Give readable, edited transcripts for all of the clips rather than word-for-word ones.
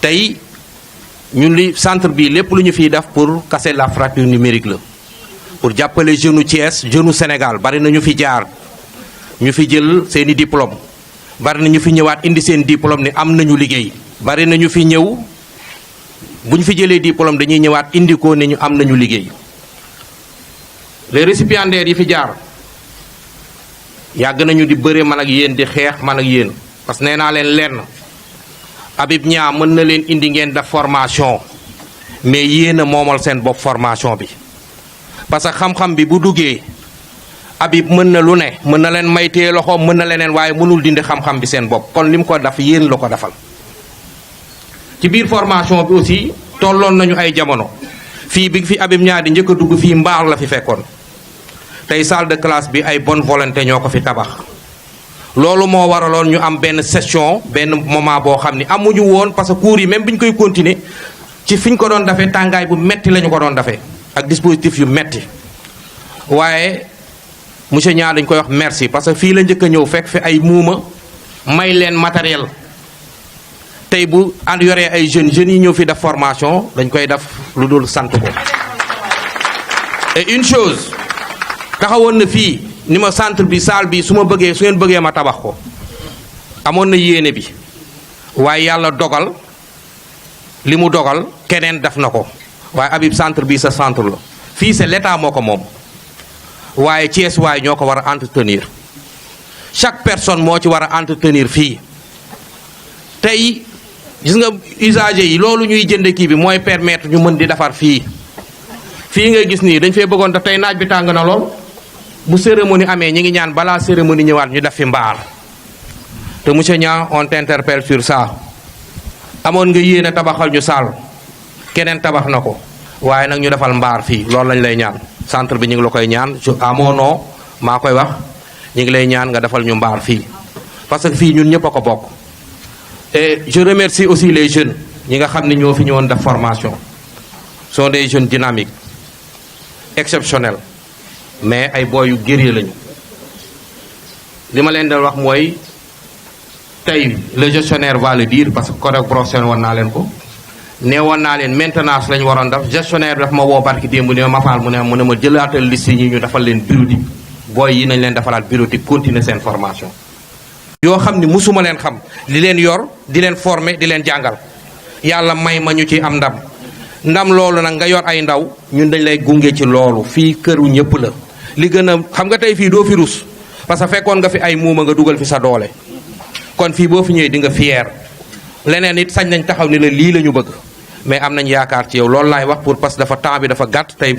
tey ñun li centre bi lépp lu ñu fiy def pour casser la fracture numérique la pour jàppale jeune Thiès jeune Sénégal bari na ñu fi jaar ñu fi jël seeni diplôme bari na ñu fi ñëwaat indi seen diplôme ni am nañu liggéey bari na ñu fi ñëw bu ñu fi jëlee diplôme dañuy ñëwaat indi ko ne ñu am nañu liggéey les récipiendaires yi fi jaar yàgg nañu di bëre man ak yéen di xeex man ak yéen parce que nee naa leen lenn Habib Niang mën na leen indi ngeen def formation mais yéen a moomal seen bopp formation bi parce que xam-xam bi bu duggee Habib mën na lu ne mën na leen maytee loxo mën na leneen waaye mënul dindi xam-xam bi seen bopp kon li mu ko def yéen la ko defal ci biir formation bi aussi tolloon nañu ay jamono fii bi fi Habib Niang di njëkk a dugg fii mbaar la fi fekkoon tey salle de classe bi ay bonne volonté ñoo ko fi tabax loolu moo waraloon ñu am benn session benn moment boo xam ni amuñu woon parce que cours yi même bi ñu koy continuer ci fi ñu ko doon defee tàngaay bu metti la ñu ko doon defee ak dispositif yu metti waaye monsieur Niang dañ koy wax merci parce que fii la njëkk a ñëw fekk fi ay muuma may leen matériel tey bu ànd yoree ay jeunes yi ñëw fi def formation dañ koy def lu dul sant ko et une chose taxawoon na fii ni ma centre bi salle bi su ngeen bëggee ma tabax ko amoon na yéene bi waaye yàlla dogal li mu dogal keneen def na ko waaye Habib centre bi sa centre la fii c'est l'état moo ko moom waaye Thiès waaye ñoo ko war a entretenir chaque personne moo ci war a entretenir fii tey gis nga usagers yi loolu ñuy jënd kii bi mooy permettre ñu mën di defar fii nga gis nii dañ fee bëggoon def tey naaj bi tàng na lool bu cérémonie amee ñi ngi ñaan balaa cérémonie ñëwaat ñu def fi mbaar te monsieur Niang on t'interpelle sur ça amoon nga yéene tabaxal ñu saal keneen tabax na ko waaye nag ñu defal mbaar fii loolu lañ lay ñaan centre bi ñu ngi la koy ñaan à mon nom maa koy wax ñu ngi lay ñaan nga defal ñu mbaar fii parce que fii ñun ñëpp a ko bokk et je remercie aussi les jeunes ñi nga xam ne ñoo fi ñëwoon def formation sont des jeunes dynamiques exceptionnels mais ay boy yu guerrier lañu li ma leen doon wax mooy tey le gestionnaire va le dire parce que correct brochen woon naa leen ko nee woon naa leen maintenance lañu waroon def gestionnaire bi daf ma woo barki démb ni ma faal mu ne ma jëlaatal liste yi ñu defal leen bureautique booy yi nañ leen defalaat bureautique continuer seen formation yoo xam ni musuma leen xam di leen yor di leen former di leen jàngal yàlla may ma ñu ci am ndam loolu nag nga yor ay ndaw ñun dañ lay gunge ci loolu fii këru ñëpp la li gën a xam nga tey fii doo fi rus parce que fekkoon nga fi ay muuma nga dugal fi sa doole kon fii boo fi ñëwee di nga fier leneen it sañ nañ taxaw ni la lii la ñu bëgg mais am nañ yaakaar ci yow loolu laay wax pour parce que dafa temps bi dafa gàtt tey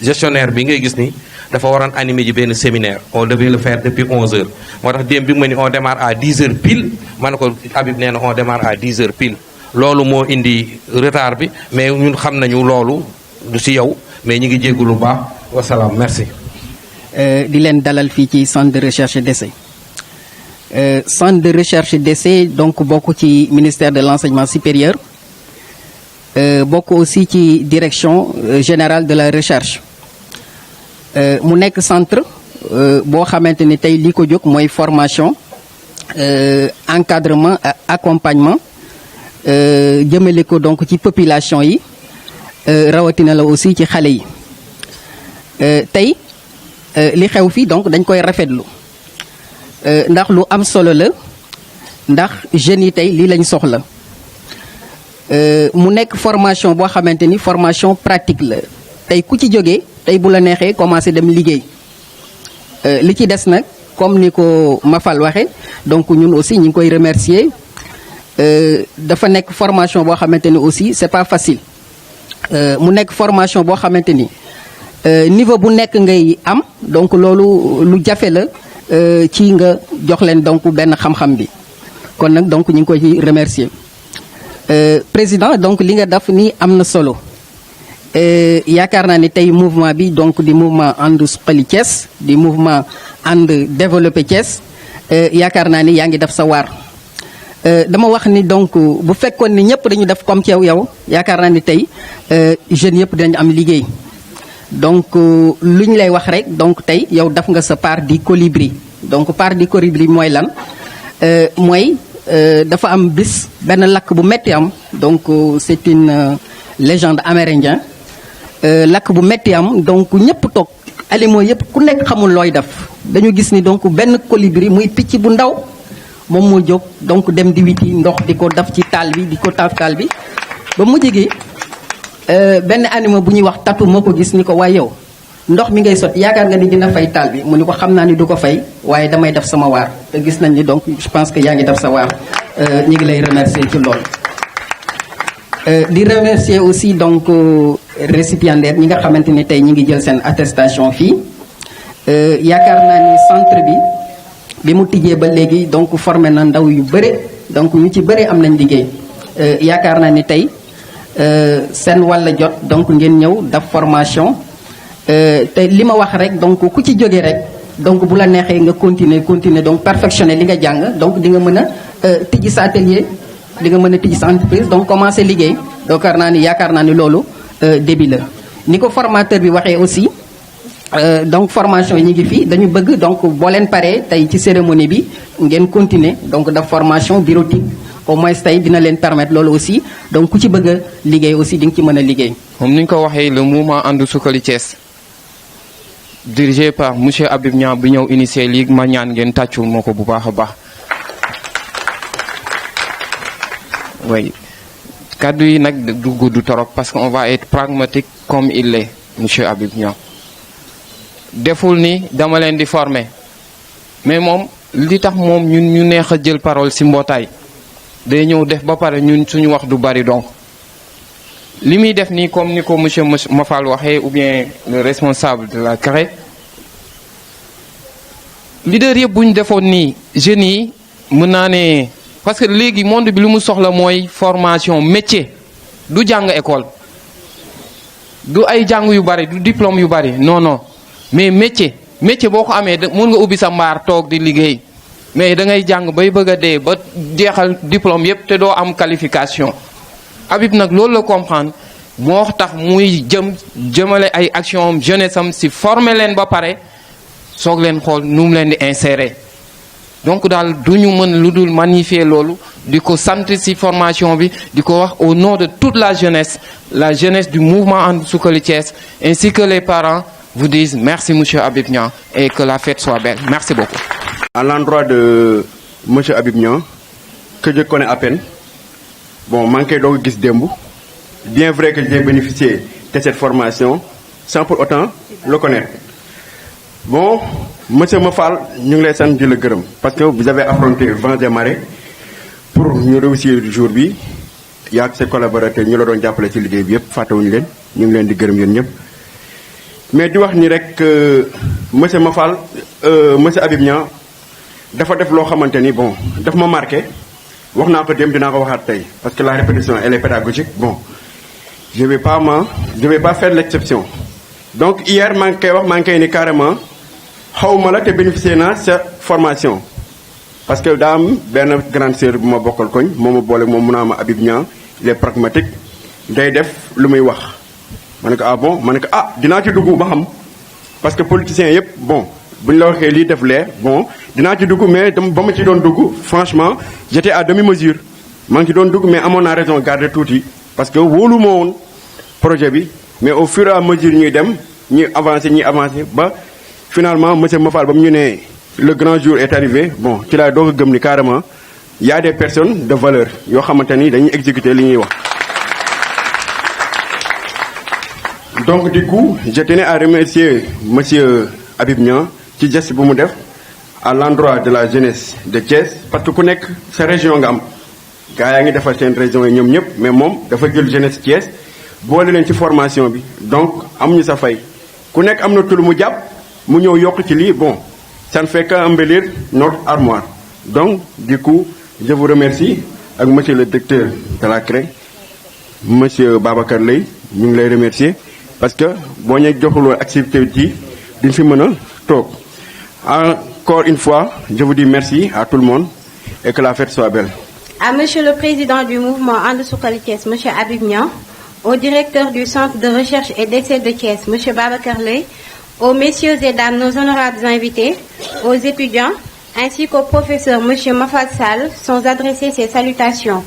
gestionnaire bi ngay gis ni dafa waroon animer ji benn séminaire on devait le faire depuis 11h moo tax démb bi ma ni on démarre à 10h pile ma ne ko Habib nee na on démarre à 10h pile loolu moo indi retard bi mais ñun xam nañu loolu du ci yow mais ñu ngi jéggu lu baax wasalaam merci. di leen dalal fii ci centre de recherche et d'essai centre de recherche et d'essai donc bokk ci ministère de l'enseignement supérieur bokk aussi ci direction générale de la recherche mu nekk centre boo xamante ni tey li ko jóg mooy formation encadrement accompagnement jëmale ko donc ci population yi rawatina la aussi ci xale yi tey li xew fii donc dañ koy rafetlu ndax lu am solo la ndax jeunes yi tey lii lañ soxla mu nekk formation boo xamante ni formation pratique la tey ku ci jógee tey bu la neexee commencé dem liggéey li ci des nag comme ni ko Mafal waxee donc ñun aussi ñu ngi koy remercier dafa nekk formation boo xamante ni aussi c'est pas facile mu nekk formation boo xamante ni niveau bu nekk ngay am donc loolu lu jafe la ci nga jox leen donc benn xam-xam bi kon nag donc ñu ngi koy ci remercier président donc li nga def nii am na solo yaakaar naa ni tey mouvement bi donc di mouvement ànd suqali Thiès di mouvement ànd développé Thiès yaakaar naa ni yaa ngi def sa waar dama wax ni donc bu fekkoon ni ñëpp dañu def comme ci yow yaakaar naa ni tey jeunes yëpp dañu am liggéey donc lu ñu lay wax rek donc tey yow def nga sa part di colibri donc part di colibri mooy lan mooy dafa am bis benn lakk bu metti am donc c'est une légende amérindien lakk bu metti am donc ñëpp toog animaux yëpp ku nekk xamul looy def dañu gis ni donc benn colibri muy picc bu ndaw moom moo jóg donc dem di witi ndox di ko def ci taal bi di ko taal bi ba mujj gi benn animal bu ñuy wax tatu moo ko gis ni ko waaye yow ndox mi ngay sot yaakaar nga ni dina fay taal bi mu ni ko xam naa ni du ko fay waaye damay def sama waar te gis nañ ni donc je pense que yaa ngi def sa waar ñu ngi lay remercier ci loolu. di remercier aussi donc récipiendaires ñi nga xamante ni tey ñi ngi jël seen attestation fii yaakaar naa ni centre bi mu tijjee ba léegi donc formé na ndaw yu bëre donc ñu ci bëre am nañ liggéey yaakaar naa ni tey seen wàll jot donc ngeen ñëw def formation te li ma wax rek donc ku ci jógee rek donc bu la neexee nga continuer donc perfectionner li nga jàng donc di nga mën a tijji sa atelier di nga mën a tijji sa entreprise donc commencer liggéey donc yaakaar naa ni loolu début la ni ko formateur bi waxee aussi donc formation yi ñu ngi fii dañu bëgg donc boo leen paree tey ci cérémonie bi ngeen continuer donc def formation bureautique au moins tey dina leen permettre loolu aussi donc ku ci bëgg a liggéey aussi di nga ci mën a liggéey. comme ni ñu ko waxee le mouvement And Suxali Thiès dirigé par monsieur Habib Niang bi ñëw initié lii ma ñaan ngeen tàccul moo ko bu baax a baax. oui kaddu yi nag du gudd torop parce que on va être pragmatique comme il l'est monsieur Habib Niang deful ni dama leen di former mais moom li tax moom ñun ñu neex a jël parole ci mbootaay day ñëw def ba pare ñun suñu wax du bari donc li muy def nii comme ni ko monsieur Mafal waxee ou bien le responsable de la CRE leader yëpp bu ñu defoon nii jeunes yi mën naa ne parce que léegi monde bi lu mu soxla mooy formation métier du jàng école du ay jàng yu bari du diplôme yu bari non non mais métier boo ko amee mën nga ubbi sa mbaar toog di liggéey mais da ngay jàng bay bëgg a dee ba jeexal diplôme yépp te doo am qualification Habib nag loolu la comprendre moo tax muy jëmale ay action am jeunesse am si former leen ba pare soog leen xool nu mu leen di insérer donc daal du ñu mën lu dul magnifier loolu di ko sant si formation bi di ko wax au nom de toute la jeunesse du mouvement And Suxali Thiès ainsi que les parents vous disent merci monsieur Habib Niang et que la fête soit belle merci beaucoup. À l'endroit de monsieur Habib Niang que je connais à peine bon maa ngi koy doog a gis démb bien vrai que j'ai bénéficié de cette formation sans pour autant le connaître bon monsieur Mafal ñu ngi lay sant di la gërëm parce que vous avez affronté vents et marées pour ñu réussir jour bi yaa ak ses collaborateurs ñu la doon jàppale ci liggéey bi yëpp fàttewuñu leen ñu ngi leen di gërëm yéen ñëpp mais di wax ni rek monsieur Mafal monsieur Habib Niang dafa def loo xamante ni bon daf ma marqué wax naa ko dem dinaa ko waxaat tey parce que la répétition elle est pédagogique bon je vais pas faire l'exception donc hier maa ngi koy ni carrément xawma la te bénéficier naa sa formation parce que daa am benn grande sœur bu ma bokkal koñ moo ma boole moom mun naa ma Habib Niang il est pragmatique day def lu muy wax ma ne ko ah bon ma ne ko ah dinaa ci dugg ba xam parce que politiciens yëpp bon bu ñu la waxee lii def lee bon dinaa ci dugg mais ba ma ci doon dugg franchement j'étais à demi-mesure maa ngi ci doon dugg mais amoon naa raison garder tuuti parce que wóolu ma woon projet bi mais au fur et à mesure ñuy dem ñuy avancer ba finalement monsieur Mafal ba mu ñu ne le grand jour est arrivé bon ci laa doog a gëm ni carrément y a des personnes de valeur yoo xamante ni dañuy exécuter li ñuy wax. donc du coup je tenais à remercier monsieur Habib Niang ci geste bu mu def à l'endroit de la jeunesse de Thiès parce que ku nekk sa région nga am gaa yaa ngi defal seen région yi ñoom ñëpp mais moom dafa jël jeunesse Thiès boole leen ci formation bi donc amuñu sa fay ku nekk am na tul mu jàpp mu ñëw yokk ci lii bon ça ne fait qu'embellir notre armoire donc du coup je vous remercie ak monsieur le directeur de la CRE monsieur Babacar Lay ñu ngi lay remercier parce que boo ñu joxuloo activité yi duñ fi mën a toog encore une fois je vous dis merci à tout le monde et que la fête soit belle. À monsieur le président du mouvement And Suxali Thiès monsieur Habib Niang, au directeur du centre de recherche et d'essai de Thiès monsieur Babacar Lay, aux messieurs et dames nos honorables invités, aux étudiants ainsi qu'au professeur M. Mafal Sall sont adressées ces salutations.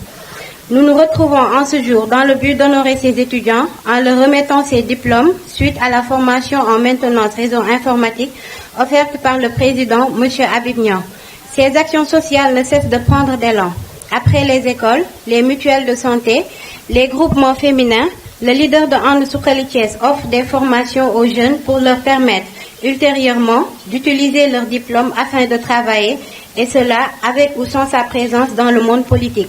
Nous nous retrouvons en ce jour dans le but d'honorer ces étudiants en leur remettant ces diplômes suite à la formation en maintenance réseau informatique offerte par le président M. Habib Niang. Ces actions sociales ne cessent de prendre d'élan. Après les écoles, les mutuelles de santé, les groupements féminins, le leader de And Suxali Thiès offre des formations aux jeunes pour leur permettre ultérieurement d'utiliser leur diplôme afin de travailler, et cela avec ou sans sa présence dans le monde politique.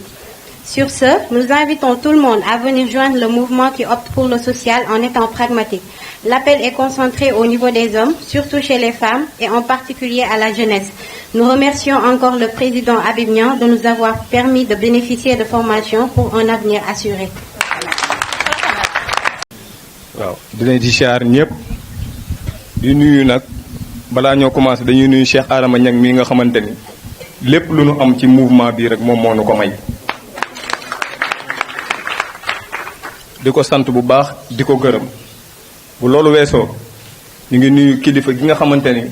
Sur ce, nous invitons tout le monde à venir joindre le mouvement qui opte pour le social en étant pragmatique. L'appel est concentré au niveau des hommes, surtout chez les femmes et en particulier à la jeunesse. Nous remercions encore le président Habib Niang de nous avoir permis de bénéficier de formations pour un avenir assuré. waaw di leen di siyaar ñëpp di nuyu nag balaa ñoo commencé dañuy nuyu Cheikh Adama Niang mii nga xamante ni lépp lu nu am ci mouvement bii rek moom moo nu ko may. di ko sant bu baax di ko gërëm bu loolu weesoo ñu ngi nuyu kilifa gi nga xamante ni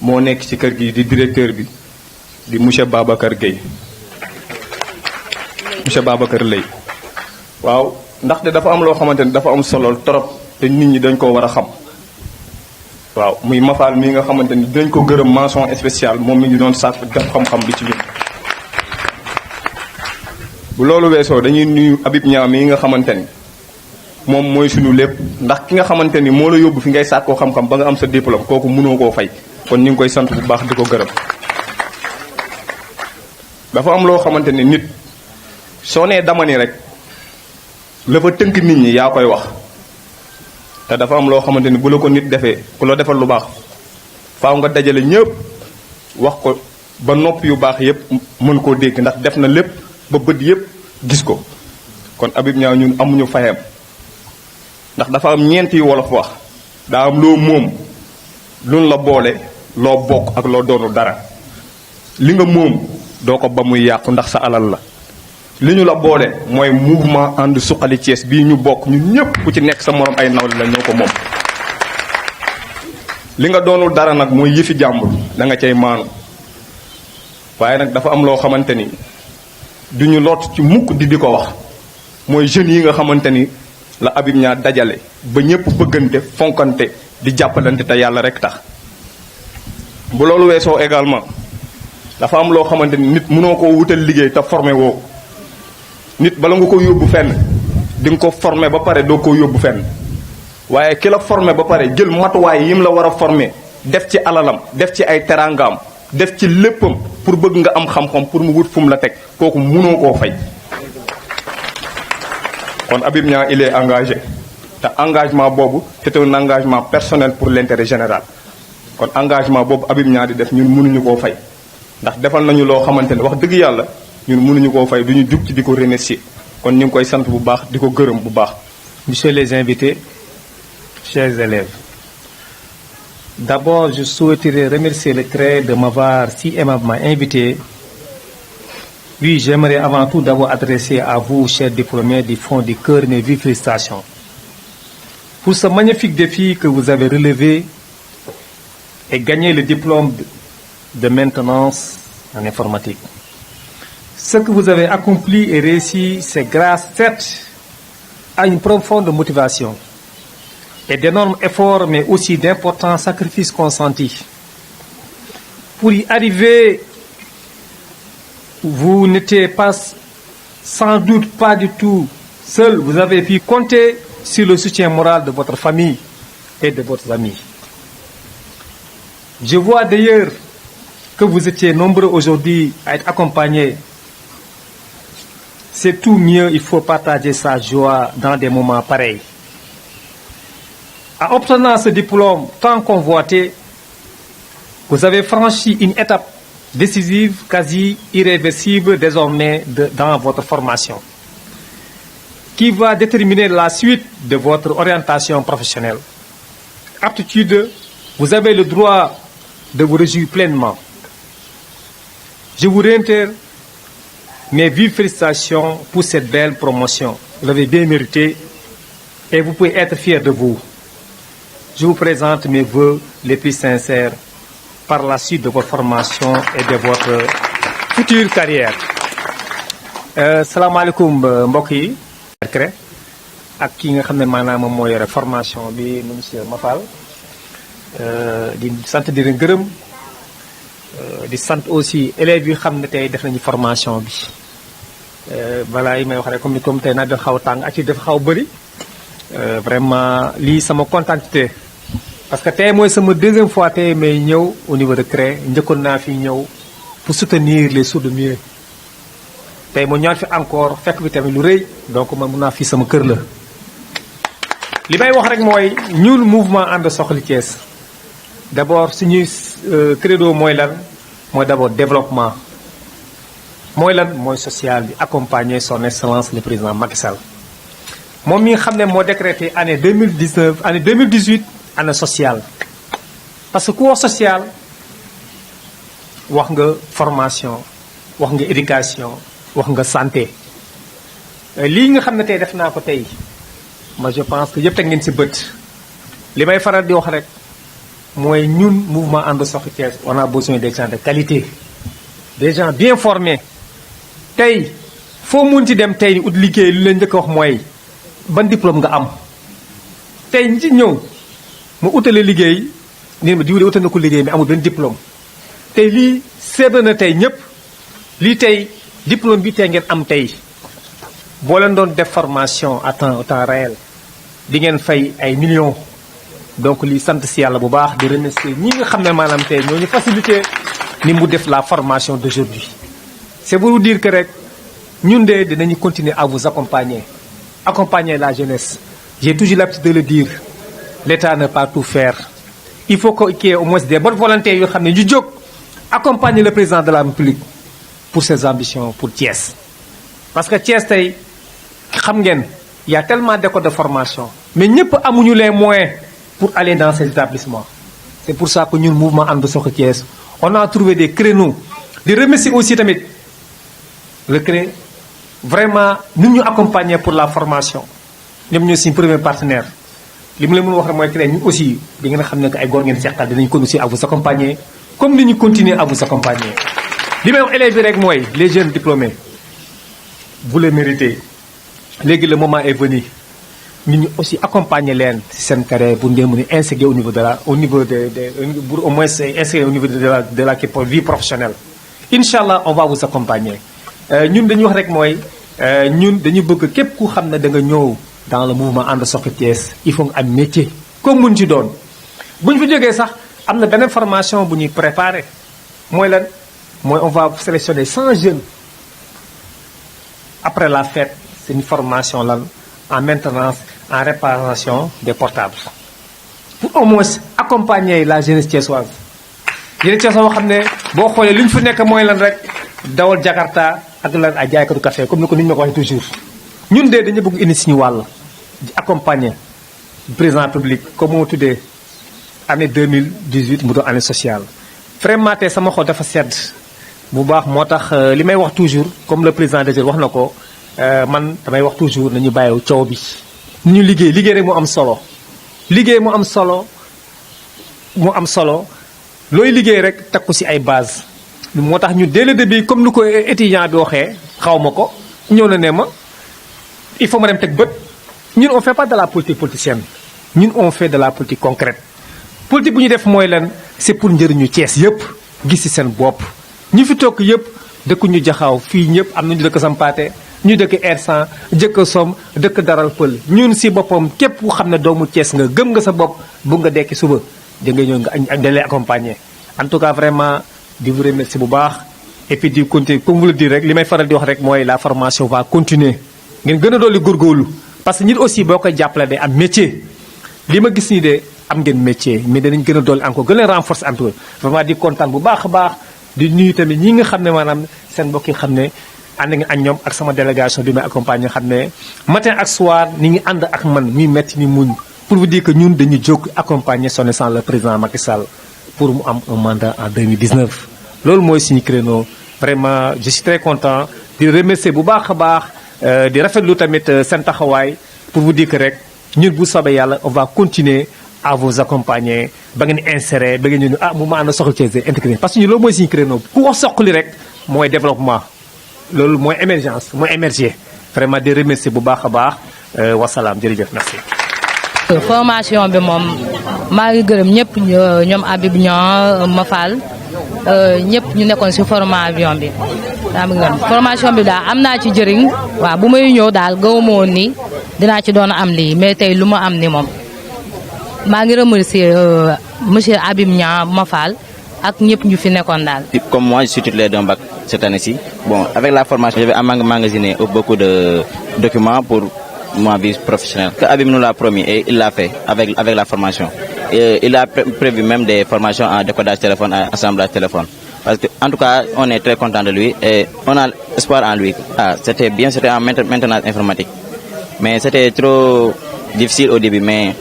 moo nekk ci kër gi di directeur bi di monsieur Babacar Gueye monsieur Babacar Lay waaw ndaxte dafa am loo xamante ni dafa am solo trop te nit ñi dañ ko war a xam waaw muy Mafal mii nga xamante ni dañ ko gërëm mention spéciale moom mi ngi doon sàkk def xam-xam bi ci ñun. bu loolu weesoo dañuy nuyu Habib Niang mii nga xamante ni moom mooy suñu lépp ndax ki nga xamante ni moo la yóbbu fi ngay sàkkoo xam-xam ba nga am sa diplôme kooku mënoo koo fay kon ñu ngi koy sant bu baax di ko gërëm. dafa am loo xamante ni nit soo nee dama ni rek la fa tënk nit ñi yaa koy wax te dafa am loo xamante ni bu la ko nit defee ku la defal lu baax faaw nga dajale ñëpp wax ko ba nopp yu baax yëpp mën koo dégg ndax def na lépp ba bët yëpp gis ko kon Habib Niang ñun amuñu fayam ndax dafa am ñeenti wolof wax daa am loo moom luñ la boole loo bokk ak loo doonu dara li nga moom doo ko ba muy yàqu ndax sa alal la li ñu la boole mooy mouvement And Suxali Thiès bii ñu bokk ñun ñëpp ku ci nekk sa morom ay nawle la ñoo ko moom li nga doonul dara nag mooy yëfi jàmbur da nga cay maanu waaye nag dafa am loo xamante ni duñu lot ci mukk di ko wax mooy jeunes yi nga xamante ni la Habib Niang dajale ba ñëpp bëggante fonkante di jàppalante te yàlla rek tax bu loolu weesoo également dafa am loo xamante ni nit mënoo koo wutal liggéey te formé woo nit bala nga ko yóbbu fenn di nga ko formé ba pare doo ko yóbbu fenn waaye ki la formé ba pare jël matuwaay yim la war a formé def ci alalam def ci ay teraangaam def ci léppam pour bëgg nga am xam-xam pour mu wut fu mu la teg kooku mënoo koo fay. kon Habib Niang il est engagé te engagement boobu c'est un engagement personnel pour l'intérêt général kon engagement boobu Habib Niang di def ñun mënuñu koo fay ndax defal nañu loo xamante ne wax dëgg yàlla ñun mënuñu koo fay duñu jug ci di ko remercier kon ñu ngi koy sant bu baax di ko gërëm bu baax. Messieurs les invités, chers élèves, d'abord je souhaiterais remercier le CREI de m'avoir si aimablement invité. Oui, j'aimerais avant tout d'abord adresser à vous, chers diplômés, du fond du cœur, mes vives félicitations pour ce magnifique défi que vous avez relevé et gagné le diplôme de maintenance en informatique. Ce que vous avez accompli et réussi, c'est grâce, certes, à une profonde motivation et d'énormes efforts, mais aussi d'importants sacrifices consentis. Pour y arriver, vous n'étiez pas, sans doute pas du tout seul. Vous avez pu compter sur le soutien moral de votre famille et de votre amis. Je vois d'ailleurs que vous étiez nombreux aujourd'hui à être accompagnés. C'est tout mieux, il faut partager sa joie dans des moments pareils. En obtenant ce diplôme tant convoité, vous avez franchi une étape décisive, quasi irréversible désormais dans votre formation, qui va déterminer la suite de votre orientation professionnelle. Aptitude, vous avez le droit de vous réjouir pleinement. Je vous réitère mes vives félicitations pour cette belle promotion. Vous l'avez bien mérité et vous pouvez être fiers de vous. Je vous présente mes vœux les plus sincères par la suite de votre formation et de votre future carrière. Salaamaaleykum mbokk yi. ak ki nga xam ne maanaam moom moo yore formation bi monsieur Mafal di sant di leen gërëm di sant aussi élèves yi xam ne tey def nañu formation bi balaa yi may wax rek comme tey naa dafa xaw a tàng ak ci dafa xaw a bëri vraiment lii sama contenté parce que tey mooy sama deuxième fois tey may ñëw au niveau de CREI njëkkoon naa fi ñëw pour soutenir les sourds-muets tey mu ñëwaat fi encore fekk bi tamit lu rëy donc man mun naa fii sama kër la. li may wax rek mooy ñun mouvement ànd soxali Thiès d' abord suñuy credo mooy lan mooy d' abord développement mooy lan mooy social bi accompagner son excellence le président Macky Sall moom mi nga xam ne moo décrété année 2019 année 2018 année sociale parce que ku wax social wax nga formation wax nga éducation wax nga santé lii nga xam ne tey def naa ko tey moi je pense que yëpp teg ngeen ci bët li may faral di wax rek mooy ñun mouvement ànd soxali Thiès on a besoin des gens de qualité des gens bien formés tey foo mun ci dem tey ut liggéey li leen njëkk a wax mooy ban diplôme nga am tey ñi ci ñëw ma utale liggéey nii ma diwle utal na ko liggéey mais amul benn diplôme tey lii seetlu na tey ñëpp lii tey diplôme bi tey ngeen am tey boo leen doon def formation à temps réel di ngeen fay ay millions donc lii sant si yàlla bu baax di remercier ñi nga xam ne maanaam tey ñoo ñu facilité ni mu def la formation d'aujourd'hui c'est pour vous dire que rek ñun de dinañu continuer à vous accompagner la jeunesse j'ai toujours l'habitude de le dire l'État ne peut pas tout faire il faut qu'il y ait au moins des bonnes volontés yoo xam ne ñu jóg accompagner le président de la République pour ses ambitions pour Thiès parce que Thiès tey xam ngeen il y a tellement d'écoles de formation mais ñëpp amuñu les moyens pour aller dans ces établissements c'est pour ça que ñun mouvement ànd soxali Thiès on a trouvé des créneaux di remercier aussi tamit le CREI vraiment nous ñu accompagner pour la formation ñoom ñoo suñu premier partenaire li mu leen mën a wax rek mooy CREI ñu aussi di ngeen xam ne que ay góor ngeen seqal dinañu continuer à vous accompagner comme ni ñu continuer à vous accompagner li may wax élèves yi rek mooy les jeunes diplômés vous le méritez léegi le moment est venu ñun ñu aussi accompagner leen seen carrière bu ngeen mën a insérer au niveau pour au moins insérer au niveau de la vie professionnelle incha allah on va vous accompagner ñun dañuy wax rek mooy ñun dañu bëgg képp ku xam ne da nga ñëw dans le mouvement ànd soxali Thiès il faut nga am métier comme mun ci doon bu ñu fi jógee sax am na beneen formation bu ñuy préparer mooy lan mooy on va sélectionner 100 jeunes après la fête c'est une formation lan en maintenance en réparation des portables pour au moins accompagner la jeunesse thiessoise jeunesse thiessoise boo xam ne boo xoolee li ñu fi nekk mooy lan rek dawal Jakarta ak lan ay jaaykatu café comme ni ko nit ñi ma ko waxee toujours ñun de dañu bëgg indi suñu wàll di accompagner président public comme moo tuddee année 2018 mu doon année sociale vraiment tey sama xol dafa sedd bu baax moo tax li may wax toujours comme le président déjà wax na ko man damay wax toujours nañu bàyyi coow bi ñu liggéey rek moo am solo liggéey moo am solo looy liggéey rek teg ko ci ay base moo tax ñu dès le début comme ni ko étudiant bi waxee xaw ma ko ñëw na ne ma il faut ma dem teg bët ñun on fait pas de la politique politicienne ñun on fait de la politique concrète politique bu ñu def mooy lan c'est pour njëriñu Thiès yëpp gis ci seen bopp ñu fi toog yëpp dëkk ñu jaxaaw fii ñëpp am nañu dëkk Sampaate ñu dëkk Ersan jëkk Som dëkk Daral Pël ñun ci boppam képp ku xam ne doomu Thiès nga gëm nga sa bopp bu nga dekki suba da ngay ñëw nga da lay accompagner en tout cas vraiment di vous remercier bu baax et puis di continuer comme vous le dire rek li may faral di wax rek mooy la formation va continuer ngeen gën a dolli góorgóorlu parce que nit aussi boo koy jàppale day am métier li ma gis nii de am ngeen métier mais danañ gën a dolli encore gën a renforcer encore vraiment di kontaan bu baax a baax di nuyu tamit ñi nga xam ne maanaam seen mbokk yi xam ne ànd nga ak ñoom ak sama délégation bi may accompagner xam ne matin ak soir ni ngi ànd ak man ñuy metti ni muñ pour vous dire que ñun dañuy jóg accompagner son excellence le président Macky Sall pour mu am un mandat en 2019 loolu mooy suñu créneau vraiment je suis très content di remercier bu baax a baax di rafetlu tamit seen taxawaay pour vous dire que rek ñun bu soobee yàlla on va continuer à vous accompagner ba ngeen insérer ba ngeen ñu mouvement ànd soxla Thiès intégré parce que ñu loolu mooy suñu créneau ku wax soqali rek mooy développement loolu mooy émergence mooy émerger vraiment di remercier bu baax a baax wasalaam jërëjëf merci. formation bi moom maa ngi gërëm ñëpp ñoom Habib Niang Mafal ñëpp ñu nekkoon ci formation bi. formation bi daal am naa ci jëriñ waaw bu may ñëw daal gëwuma woon ni dinaa ci doon am lii mais tey lu ma am ni moom maa ngi remercier monsieur Habib Niang Mafal ak ñëpp ñu fi nekkoon daal. Comme moi je suis titulaire d'un bac cette année-ci, bon avec la formation je vais emmagasiner beaucoup de documents pour ma vie professionnelle. Habib nous l'a promis et il l'a fait avec la formation. Et il a prévu même des formations en décodage téléphone, en assemblage téléphone. Parce que, en tout cas, on est très content de lui et on a espoir en lui. C'était bien, c'était en maintenance informatique. Mais c'était trop difficile au début, mais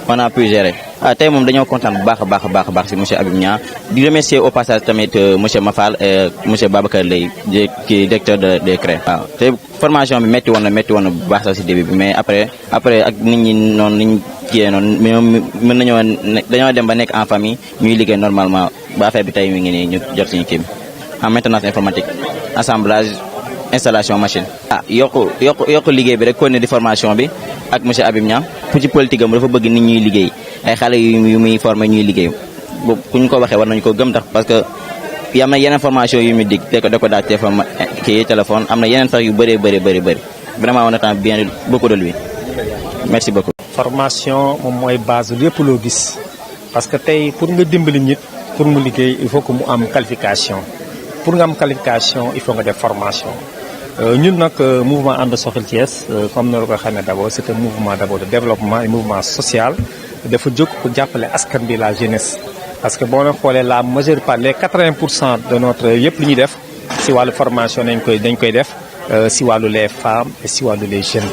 on a pu gérer. Tey moom dañoo kontaan bu baax a baax si monsieur Habib Niang di remercier au passage tamit monsieur Mafal et monsieur Babacar Lay qui directeur de CREI. waaw te formation bi métti woon na bu baax sax si début bi mais après ak nit ñi noonu ni ñu kiyee noonu mën nañoo dañoo dem ba nekk en famille ñuy liggéey normalement ba affaire bi tey mi ngi nii ñu jot suñu kii en maintenance informatique assemblage installation machine. yokku liggéey bi rek continuer di formation bi ak monsieur Habib Niang pour ci politique am dafa bëgg nit ñuy liggéey ay xale yu muy formé ñuy liggéey bu ñu ko waxee war nañu ko gëm tax parce que am na yeneen formation yu muy dig da ko daal téléphone am na yeneen sax yu bëri vraiment on attend bien beaucoup de lui merci beaucoup. formation moom mooy base lépp loo gis parce que tey pour nga dimbali nit pour mu liggéey il faut que mu am qualification pour nga am qualification il faut nga def formation. ñun nag mouvement ànd soxal Thiès comme ni la ko xamee d'abord c'est un mouvement d'abord de développement un mouvement social dafa jóg pour jàppale askan bi la jeunesse. parce que boo leen xoolee la majeure part les 80% de notre yëpp lu ñuy def si wàllu formation dañ koy def si wàllu les femmes et si wàllu les jeunes.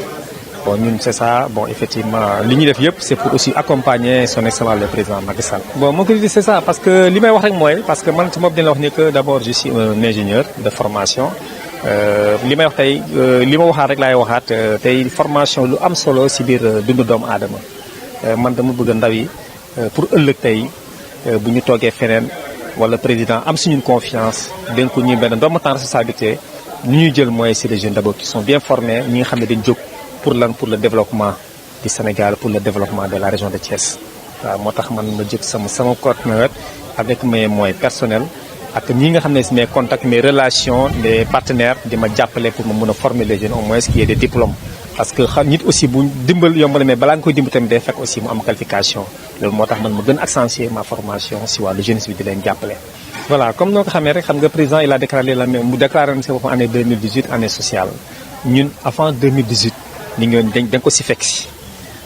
bon ñun c'est ça bon effectivement li ñuy def yëpp c'est pour aussi accompagner son excellence le président Macky Sall. bon moo ko di c'est ça parce que li may wax rek mooy parce que man ci moom dina la wax ni que d'abord je suis un ingénieur de formation. li may wax tey li ma waxaat rek laay waxaat tey formation lu am solo si biir dundu doomu aadama man dama bëgg ndaw yi pour ëllëg tey bu ñu toogee feneen wala président am suñu confiance dénk ñu benn doomu temps responsabilité li ñuy jël mooy c'est des jeunes d'abord qui sont bien formés ñi nga xam ne dañ jóg pour le développement du Sénégal pour le développement de la région de Thiès. waaw moo tax man ma jóg sama coordinateur avec mes moyens personnels. ak ñi nga xam ne si mes contacts mes relations les partenaires di ma jàppale pour ma mën a former les jeunes au moins qu'il y ait des diplômes parce que nit aussi bu dimbal yomb na mais balaa nga koy dimbal tamit day fekk aussi mu am qualification loolu moo tax man ma gën accentuer ma formation si wàllu jeunesse bi di leen jàppale. voilà comme noo ko xamee rek xam nga président il a déclaré mu déclaré na si boppam année 2018 année sociale ñun avant 2018 ni ngi woon dañ ko si fekk si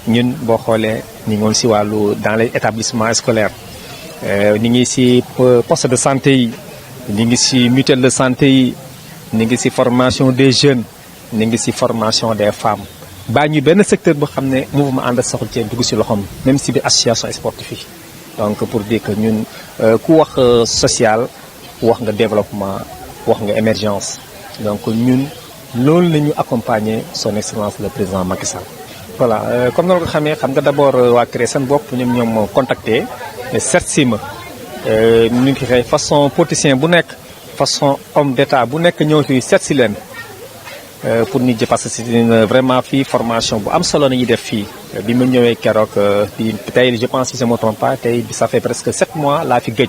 ñun boo xoolee ñu ngi woon si wàllu dans les établissements scolaires. ñu ngi ci poste de santé yi ñu ngi ci mutuelle de santé yi ñu ngi ci formation des jeunes ñu ngi ci formation des femmes baa ñu benn secteur boo xam ne mouvement ànd soxla Thiès dugg ci loxoom même ci biir association sportive yi donc pour dire que ñun ku wax social wax nga développement wax nga émergence donc ñun loolu la ñu accompagner son excellence le président Macky Sall. voilà comme noonu ko xamee xam nga d'abord waa CREI seen bopp ñoom contacté seet si ma ñu ngi xëy façon politicien bu nekk façon homme d'état bu nekk ñëw fii seet si leen pour nit ñi parce que c'est vraiment fii formation bu am solo nañuy def fii bi ma ñëwee keroog fii tey je pense si je me trompe pas tey ça fait presque 7 mois laa fi gëj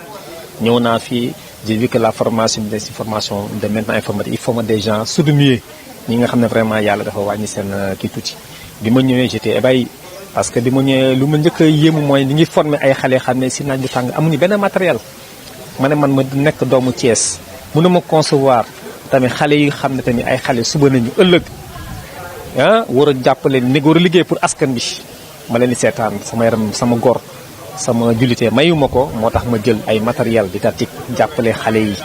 ñëw naa fii j'ai vu que la formation bi si formation de maintenant informatique il faut des gens sourds-muets ñi nga xam ne vraiment yàlla dafa wàññi seen kii tuuti bi ma ñëwee j'étais ébahi parce que bi ma ñëwee lu ma njëkk a yéemu mooy ni ñuy former ay xale xam ne si naaj bu tàng amuñu benn matériel ma ne man ma nekk doomu Thiès mënuma concevoir tamit xale yi xam ne tamit ay xale suba nañu ëllëg war a jàppale ni war a liggéey pour askan bi ma leen di seetaan sama yaram sama gor sama jullité mayuma ko moo tax ma jël ay matériel didactique jàppale xale yi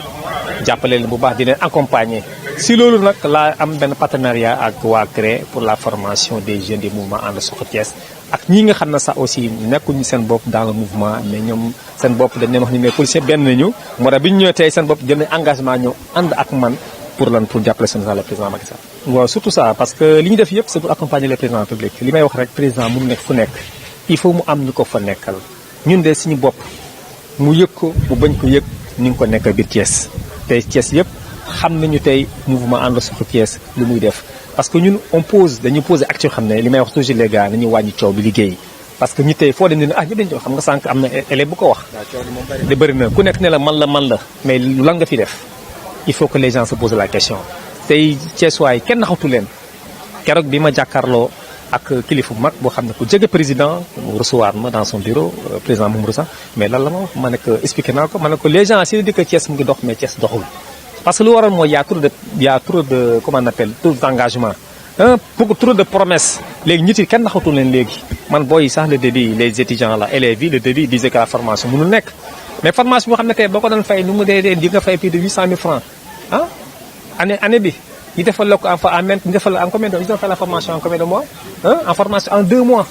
jàppale leen bu baax di leen accompagner si loolu nag laa am benn partenariat ak waa CREI pour la formation des jeunes du mouvement ànd soxla Thiès ak ñi nga xam ne sax aussi nekkuñu seen bopp dans le mouvement mais ñoom seen bopp dañ leen wax ni mais policier benn nañu moo tax bi ñu ñëwee tey seen bopp jël nañ engagement ñu ànd ak man pour jàppale seen le président Macky Sall. waaw surtout ça parce que li ñu def yëpp c'est pour accompagner le président public li may wax rek président mu nekk fu nekk il faut mu am ñu ko fa nekkal ñun de suñu bopp mu yëg ko mu bañ ko yëg ni nga ko nekkal biir Thiès tey Thiès yëpp xam nañu tey mouvement ànd suxu Thiès lu muy def parce que ñun dañuy poser acte yoo xam ne li may wax toujours les gars nañu wàññi coow bi liggéey parce que ñu tey foo dem ne ñu dañ xam nga sànq am na élève bu ko wax de bëri na ku nekk ne la man la mais lan nga fi def il faut que les gens se posent la question tey Thiès waay kenn naxatu leen keroog bi ma jàkkaarloo ak kilifa bu mag boo xam ne ku jege président mu recevoir ma dans son bureau président Mamadou Sa mais lan la ma wax ma ne ko expliqué naa ko ma ne ko les gens si di que Thiès mu ngi dox mais Thiès doxul parce que lu waral mooy y a trop de comment on appelle trop d'engagement trop de promesses léegi nit yi kenn naxatu leen léegi man booy sax le début les étudiants là élèves yi le début disaient que la formation mënul nekk mais formation boo xam ne tey boo ko doon fay nu mu dee di nga fay plus de 800 000 francs année bi ñu defal la ko ñu defal la en combien de ñu defal la formation en combien de mois en formation en 2 mois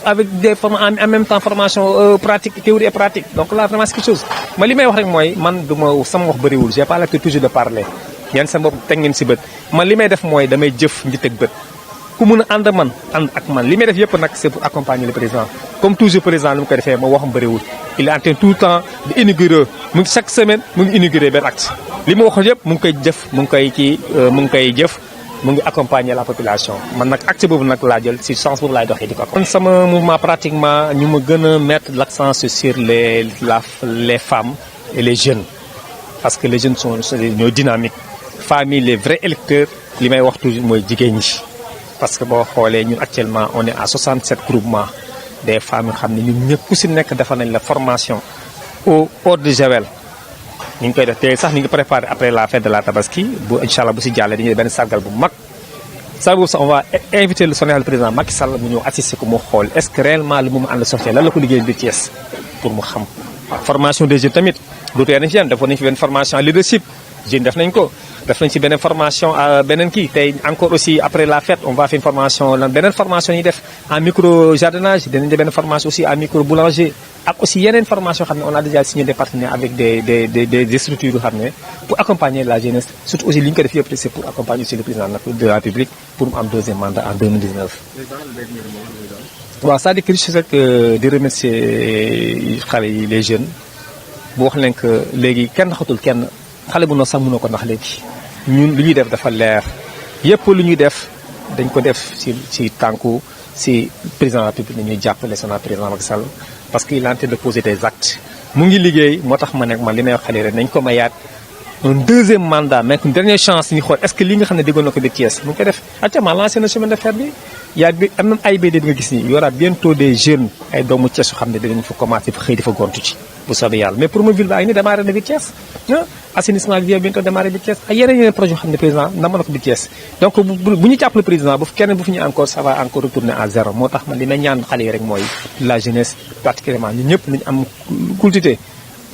avec des formations en même temps formation pratique théorie et pratique donc là vraiment c'est quelque chose ma li may wax rek mooy man du ma sama wax bëriwul j'ai pas l'habitude toujours de parler yéen sa bopp teg ngeen si bët man li may def mooy damay jëf nji teg bët ku mun a ànd ak man li may def yëpp nag c'est pour accompagner le président comme toujours président li mu koy defee ma waxam bëriwul il est en train tout le temps di inaugurer mu ngi chaque semaine mu ngi inaugurer benn acte li ma wax yëpp mu ngi koy jëf mu ngi accompagner la population man nag acte boobu nag laa jël si sens boobu laay doxee di ko accompagner. sama mouvement pratiquement ñu ma gën a mettre l'accent sur les femmes et les jeunes parce que les jeunes sont ñoo dynamiques femmes yi les vrais électeurs li may wax toujours mooy jigéen ñi parce que boo xoolee ñun actuellement on est à 67 groupements des femmes yoo xam ne ñun ñëpp ku si nekk defal nañ la formation au eau de javel ñu ngi koy def te sax ñu ngi préparé après la fête de la tabaski bu incha allah bu si jàllee dañuy def benn sargal bu mag sargal boobu sax on va inviter le son excellence président Macky Sall mu ñëw assister ko mu xool est-ce que réellement lu mu ànd soxla lan la ko liggéey biir Thiès pour mu xam formation des jeunes tamit lu tee nañ ci defoon nañ fi benn formation leadership jeunes def nañ ko def nañ ci beneen formation beneen kii tey encore aussi après la fête on va faire une formation beneen formation yi def en micro jardinage dinañ def benn formation aussi en micro boulanger ak aussi yeneen formation xam ne on a déjà signé des partenaires avec des structures yoo xam ne pour accompagner la jeunesse surtout aussi li ñu ko def yëpp c'est pour accompagner aussi le président de la République pour mu am deuxième mandat en 2019. waaw c'est-à-dire que je sais que di remercier xale yi les jeunes bu wax leen que léegi kenn naxatul kenn xale bu noo sax mënoo ko nax léegi ñun lu ñuy def dafa leer yëpp lu ñuy def dañ ko def ci tànku ci président de la République ñuy jàppale son président Macky Sall parce qu'il est en train de poser des actes mu ngi liggéey moo tax ma nekk man li may wax xale rek nañ ko mayaat un deuxième mandat mais une dernière chance ñu xool est-ce que li nga xam ne déggoon na ko biir Thiès mu ngi koy def actuellement lancé na chemin de fer bi yaa bi am na ay BD bi nga gis nii y aura bientôt des jeunes ay doomu Thiès yoo xam ne dinañ fa commencé fa xëy di fa gontu ci bu soobee yàlla mais Promoville baa ngi ni démarré na biir Thiès assainissement bi bientôt démarré biir Thiès ay yeneen projet yoo xam ne président nama na ko biir Thiès donc bu ñu jàppale président bu keneen bu fi ñu encore ça va encore retourner à zéro moo tax man li may ñaan xale yi rek mooy la jeunesse particulièrement ñun ñëpp nañu am culture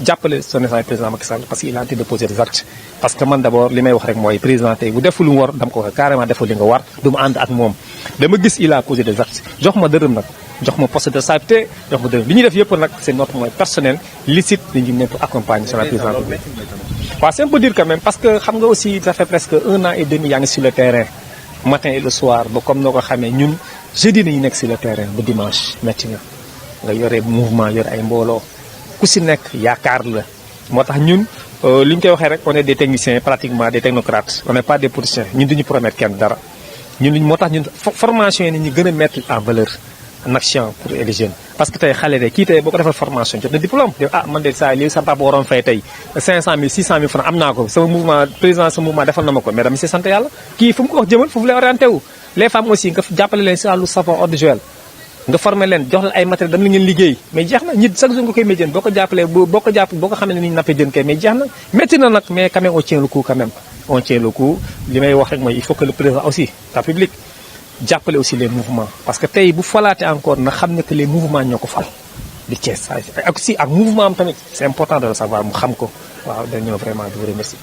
jàppale son excellence président Macky Sall parce qu'il a en train de poser des actes parce que man d'abord li may wax rek mooy président tey bu deful lu mu war dama ko wax carrément deful li nga war du ma ànd ak moom dama gis il a posé des actes jox ma dërëm nag jox ma poste de stabilité jox ma dërëm li ñuy def yëpp nag c'est notre moyen personnel licite dañu ne pour accompagner son président waaw c'est un peu dur quand même parce que xam nga aussi ça fait presque 1 an et demi yaa ngi sur le terrain matin et le soir ba comme noo ko xamee ñun jeudi nañu nekk sur le terrain ba dimanche métti nga yore mouvement yore ay mbooloo ku si nekk yaakaar la moo tax ñun li ñu koy waxee rek on est des techniciens pratiquement des technocrates on n'est pas des politiciens ñun duñu promettre kenn dara ñun moo tax ñun formation yi ni ñu gën a mettre en valeur en action pour les jeunes parce que tey xale de kii tey boo ko defal formation jot na diplôme man de saa lii sama papa waroon fay tey 500 000 600 000 francs am naa ko sama mouvement président sama mouvement defal na ma ko mais dama si sant yàlla kii fu mu ko wax jëmal foofu lay orienté wu les femmes aussi nga jàppale leen si wàllu savon eau de javel nga formé leen jox leen ay matériel dam la ngeen liggéey mais jeex na nit chaque jour nga koy may jën boo ko jàppalee boo ko xamee ne ni ñu nappee jën kay mais jeex na métti na nag mais quand même on tient le coup quand même on tient le coup li may wax rek mooy il faut que le président aussi la public jàppale aussi les mouvements parce que tey bu falaate encore na xam ne que les mouvements ñoo ko fal di Thiès ak aussi ak mouvement am tamit c'est important de le savoir mu xam ko waaw dañoo vraiment di vous remercier